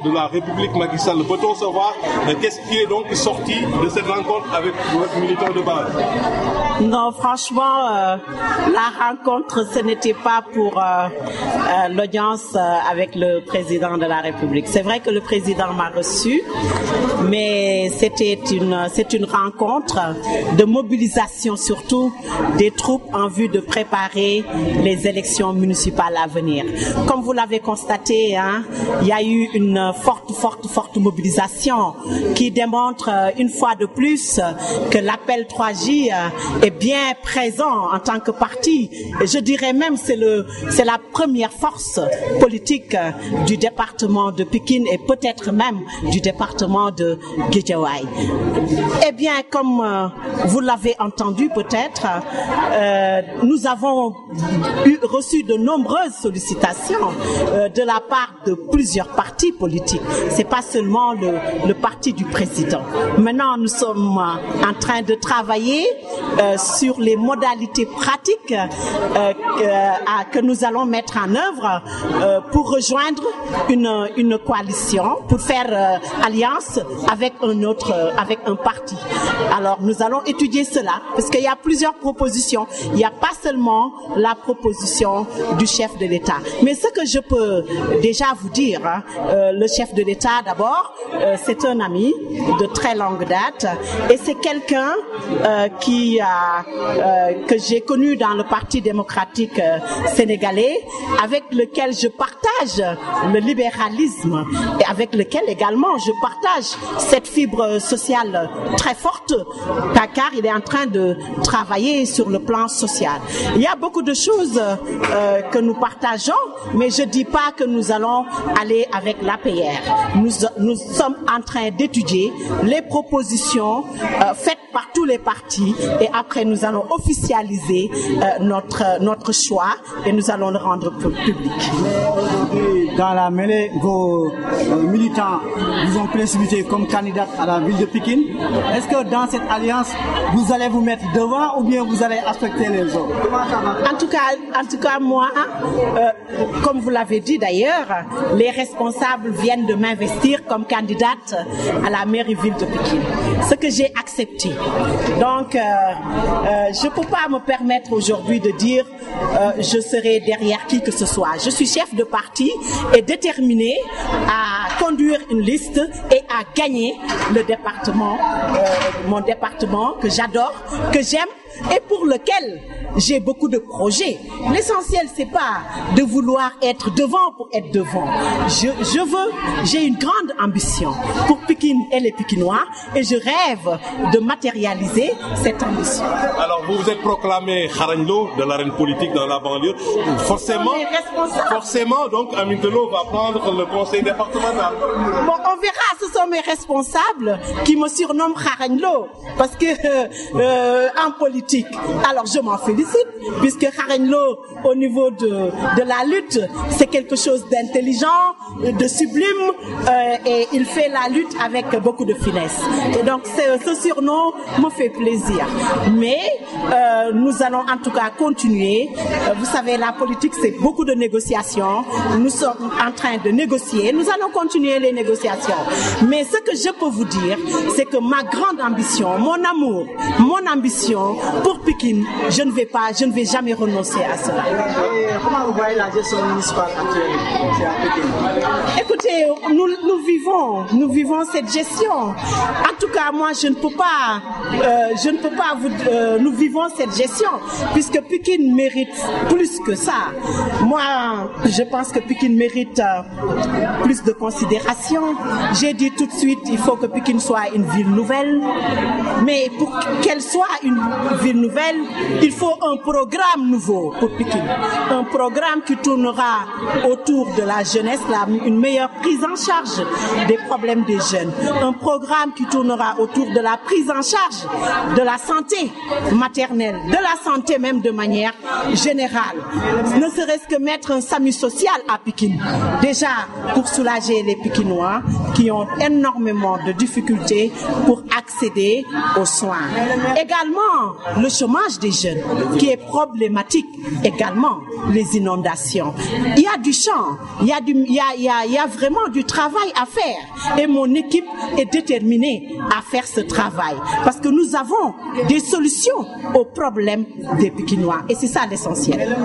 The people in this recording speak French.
de la République Macky Sall. Peut-on savoir qu'est-ce qui est donc sorti de cette rencontre avec votre militant de base? Non, franchement, la rencontre, ce n'était pas pour l'audience avec le président de la République. C'est vrai que le président m'a reçu, mais c'est une rencontre de mobilisation surtout des troupes en vue de préparer les élections municipales à venir. Comme vous l'avez constaté, il y a eu une forte mobilisation qui démontre une fois de plus que l'appel 3J est bien présent en tant que parti. Et je dirais même c'est la première force politique du département de Pikine et peut-être même du département de Guédiawaye. Eh bien, comme vous l'avez entendu peut-être, nous avons reçu de nombreuses sollicitations de la part de plusieurs partis politiques. C'est pas seulement le parti du président. Maintenant, nous sommes en train de travailler sur les modalités pratiques que nous allons mettre en œuvre pour rejoindre une coalition, pour faire alliance avec un parti. Alors, nous allons étudier cela, parce qu'il y a plusieurs propositions. Il n'y a pas seulement la proposition du chef de l'État. Mais ce que je peux déjà vous dire, le chef de l'État, d'abord, c'est un ami de très longue date et c'est quelqu'un que j'ai connu dans le Parti démocratique sénégalais, avec lequel je partage le libéralisme et avec lequel également je partage cette fibre sociale très forte, car il est en train de travailler sur le plan social. Il y a beaucoup de choses que nous partageons, mais je ne dis pas que nous allons aller avec l'APR. Nous sommes en train d'étudier les propositions faites par tous les partis et après nous allons officialiser notre choix et nous allons le rendre public. Aujourd'hui, dans la mêlée, vos militants vous ont précipité comme candidate à la ville de Pikine. Est-ce que dans cette alliance, vous allez vous mettre devant ou bien vous allez respecter les autres? En tout cas, moi, comme vous l'avez dit d'ailleurs, les responsables viennent de m'investir comme candidate à la mairie-ville de Pikine. Ce que j'ai accepté. Donc, je ne peux pas me permettre aujourd'hui de dire je serai derrière qui que ce soit. Je suis chef de parti et déterminé à conduire une liste et à gagner le département, mon département que j'adore, que j'aime et pour lequel j'ai beaucoup de projets. L'essentiel, c'est pas de vouloir être devant pour être devant. J'ai une grande ambition pour Pikine et les Pikinois et je rêve de matérialiser cette ambition. Alors, vous vous êtes proclamé Kharagno de l'arène politique dans la banlieue. Forcément, donc, Aminata Lô va prendre le conseil départemental. Bon, on verra, ce sont mes responsables qui me surnomment Kharagno parce que en politique, alors je m'en félicite puisque Kharagno au niveau de la lutte, c'est quelque chose d'intelligent, de sublime et il fait la lutte avec beaucoup de finesse. Et donc ce surnom me fait plaisir. Mais nous allons en tout cas continuer. Vous savez, la politique, c'est beaucoup de négociations. Nous sommes en train de négocier. Nous allons continuer les négociations. Mais ce que je peux vous dire, c'est que ma grande ambition, mon amour, mon ambition pour Pikine, je ne vais jamais renoncer à cela. Et comment vous voyez la gestion municipale actuelle à Pikine? Écoutez, nous vivons cette gestion. En tout cas, moi, je ne peux pas nous vivons cette gestion, puisque Pikine mérite plus que ça. Moi, je pense que Pikine mérite plus de considération. J'ai dit tout de suite, il faut que Pikine soit une ville nouvelle. Mais pour qu'elle soit une ville nouvelle, il faut un programme nouveau pour Pikine. Un programme qui tournera autour de la jeunesse, une meilleure prise en charge des problèmes des jeunes. Un programme qui tournera autour de la prise en charge de la santé maternelle, de la santé même de manière générale. Ne serait-ce que mettre un SAMU social à Pikine, déjà pour soulager les Pikinois qui ont énormément de difficultés pour accéder aux soins. Également, le chômage des jeunes qui est problématique. Également, les inondations. Il y a du champ, il y a vraiment du travail à faire. Et mon équipe est déterminée à faire ce travail parce que nous avons des solutions aux problèmes des Pikinois. Et c'est ça l'essentiel.